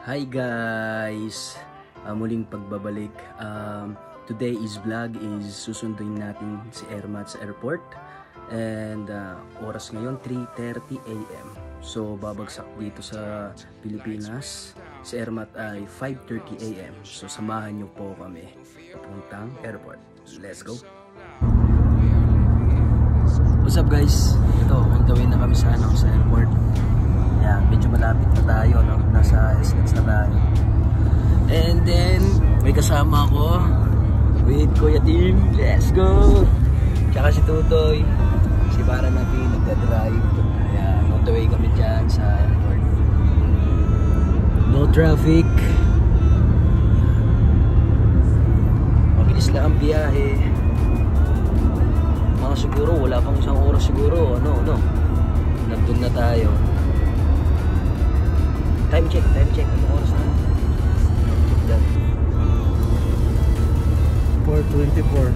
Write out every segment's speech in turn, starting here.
Hi guys! Muling pagbabalik. Today is vlog is susunduin natin si Ermat sa airport. And oras ngayon 3:30 AM. So babagsak dito sa Pilipinas. Si Ermat ay 5:30 AM. So samahan niyo po kami papuntang airport. Let's go! What's up guys? Ito, on the way na kami sa airport. Yan, medyo malapit na tayo, no? Nasa SLEX na tayo. And then, may kasama ako with Kuya Tim. Let's go! Tsaka si Tutoy. Si para natin nagdadrive. Ayan, on the way kami dyan sa airport. No traffic. Mabilis lang ang biyahe. Mga siguro, wala pang isang oras siguro. Nandun na tayo. Time check. Anong oras na? 4:24.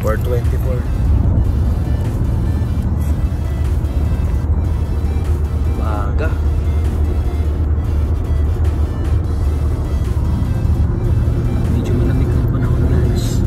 4:24. Maaga. Medyo malamig ang panahon guys.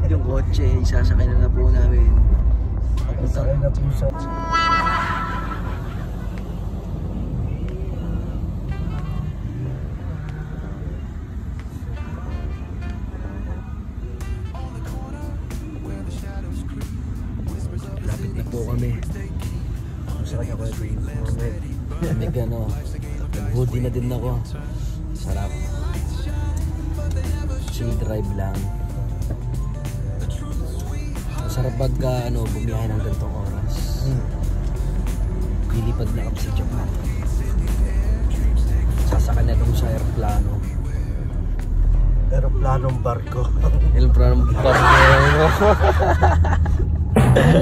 Yung kotse, isasakay na po namin. Isasakay na po siya. Lapit na po kami. Masakay ako ito yung moment. Nag-hoodie na din ako. Sarap. Chill drive lang. Masarap pagka bumiyahe ng ganitong oras. Lilipad na kami sa Japan. Sasakay na itong sa aeroplano. Aeroplanong barko. Aeroplanong barko.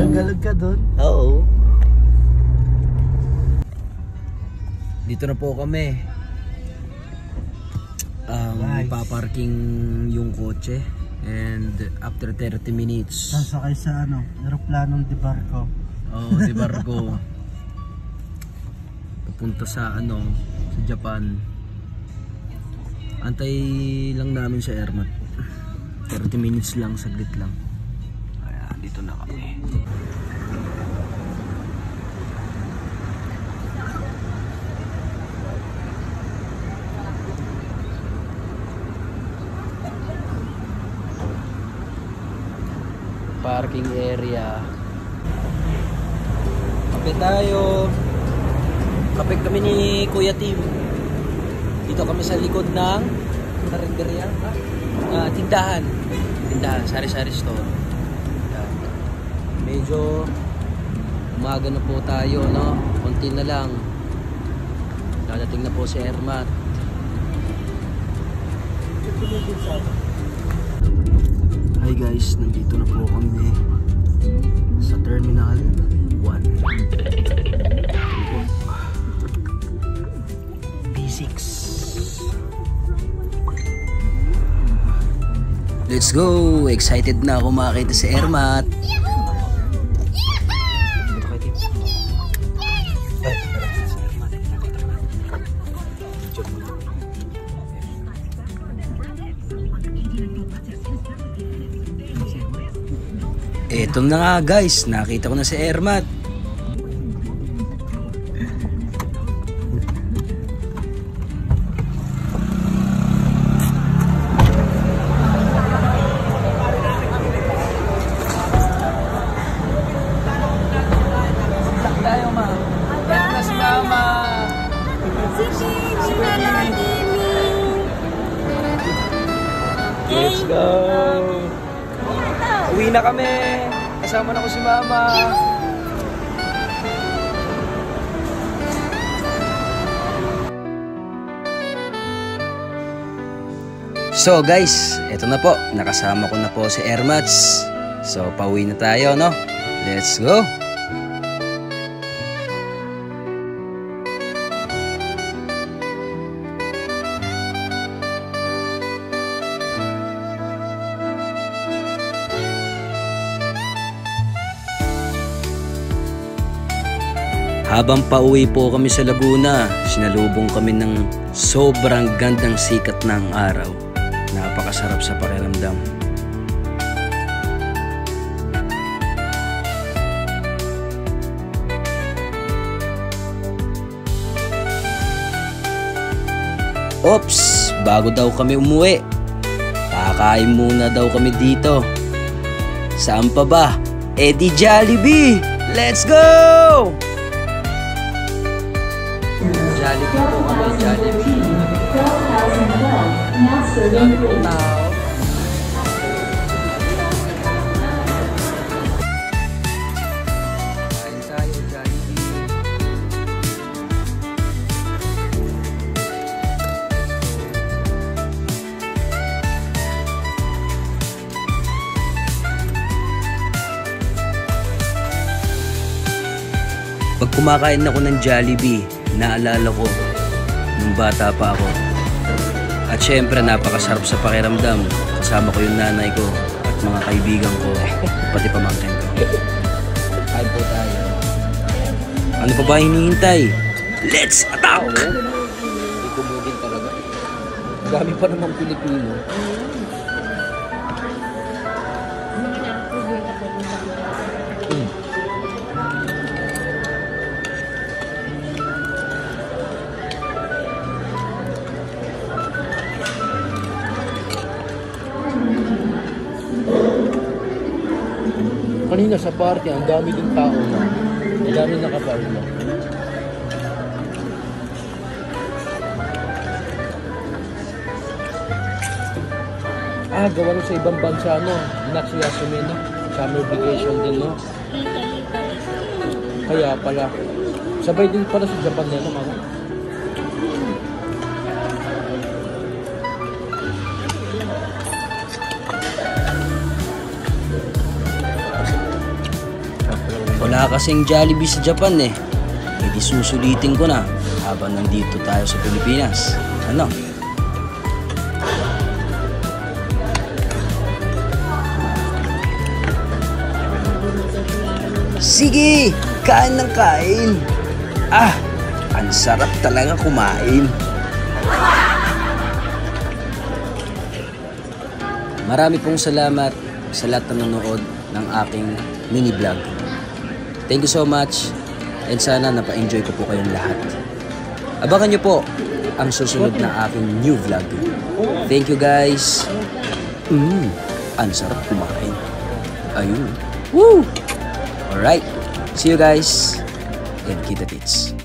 Galag ka dun? Oo. Dito na po kami. Ipaparking yung kotse. And after 30 minutes sasakay sa aeroplanong di barko. di barko. Papunta sa sa Japan. Antay lang namin sa Ermat. 30 minutes lang, saglit lang. Ayan, dito na kami. Parking area. Kape tayo. Kape kami ni Kuya Tim. Dito kami sa likod ng karinderya. Tindahan, sari-sari store. Yan. Medyo umaga na po tayo, no? Konti na lang. Dadating na po si Ermat. Hi guys, nandito na po kami sa Terminal 1. B6. Let's go! Excited na ako makakita si Ermat. Eto na nga guys, nakita ko na si Ermat. Tayo ma. Na si Mama. Let's go. Uwi na kami. Kasama na ko si Mama. So guys, eto na po. Nakasama ko na po si Ermats. So pauwi na tayo, no? Let's go! Habang pauwi po kami sa Laguna, sinalubong kami ng sobrang gandang sikat ng araw. Napakasarap sa pakiramdam. Oops! Bago daw kami umuwi, kakain muna daw kami dito. Saan pa ba? Di Jollibee! Let's go! Jollibee po kami, Jollibee. Jollibee tao. Kain tayo, Jollibee. Pag kumakain ako ng Jollibee, naalala ko nung bata pa ako. At syempre napakasarap sa pakiramdam. Kasama ko yung nanay ko at mga kaibigan ko, pati pamangkin ko. Kain po tayo. Ano pa ba hinihintay? Let's attack! Hindi kumugin talaga. Dami pa namang Pilipino. Kanina sa party, ang dami din tao na. Ang dami nakapaula. Gawa rin sa ibang bansa, no? Not si Yasume, no? Summer vacation din, no? Kaya pala. Sabay din pala sa Japan na, no, Mama? Wala kasing Jollibee sa Japan eh. Di susulitin ko na habang nandito tayo sa Pilipinas. Ano? Sige! Kain ng kain! Ang sarap talaga kumain. Marami pong salamat sa lahat ng nanonood ng aking mini vlog. Thank you so much and sana napa-enjoy ko po kayong lahat. Abangan nyo po ang susunod na aking new vlog. Thank you guys. Ang sarap kumain. Ayun. Woo! Alright. See you guys and kita tits.